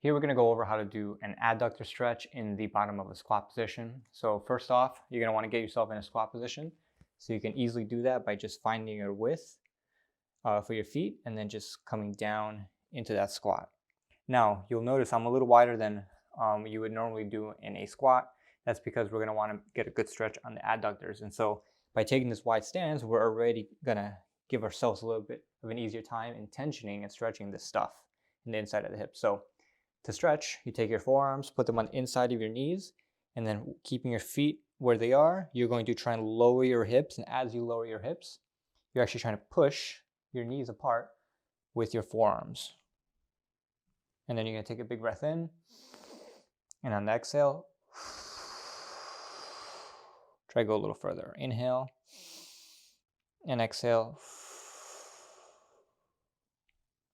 Here we're going to go over how to do an adductor stretch in the bottom of a squat position. So first off, you're going to want to get yourself in a squat position. So you can easily do that by just finding your width for your feet and then just coming down into that squat. Now you'll notice I'm a little wider than you would normally do in a squat. That's because we're going to want to get a good stretch on the adductors. And so by taking this wide stance, we're already going to give ourselves a little bit of an easier time in tensioning and stretching this stuff in the inside of the hip. So to stretch, you take your forearms, put them on the inside of your knees, and then keeping your feet where they are, you're going to try and lower your hips. And as you lower your hips, you're actually trying to push your knees apart with your forearms. And then you're going to take a big breath in. And on the exhale, try to go a little further. Inhale and exhale.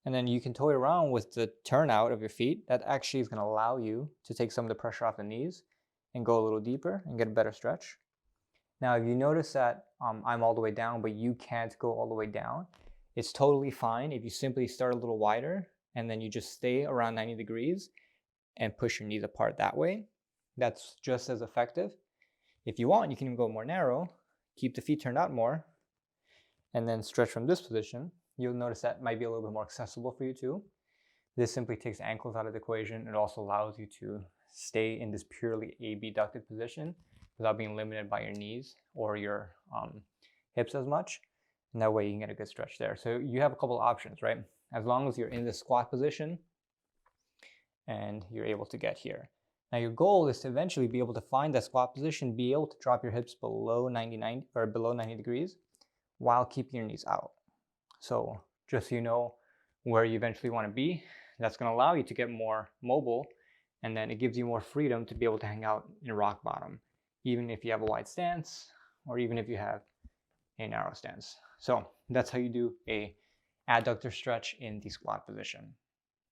And then you can toy around with the turnout of your feet. That actually is going to allow you to take some of the pressure off the knees and go a little deeper and get a better stretch. Now, if you notice that I'm all the way down, but you can't go all the way down, it's totally fine if you simply start a little wider and then you just stay around 90 degrees and push your knees apart that way. That's just as effective. If you want, you can even go more narrow, keep the feet turned out more, and then stretch from this position. You'll notice that might be a little bit more accessible for you too. This simply takes ankles out of the equation. It also allows you to stay in this purely abducted position without being limited by your knees or your hips as much. And that way you can get a good stretch there. So you have a couple options, right? As long as you're in the squat position and you're able to get here. Now your goal is to eventually be able to find that squat position, be able to drop your hips below 90 degrees while keeping your knees out. So just so you know where you eventually want to be, that's going to allow you to get more mobile, and then it gives you more freedom to be able to hang out in rock bottom, even if you have a wide stance or even if you have a narrow stance. So that's how you do a adductor stretch in the squat position.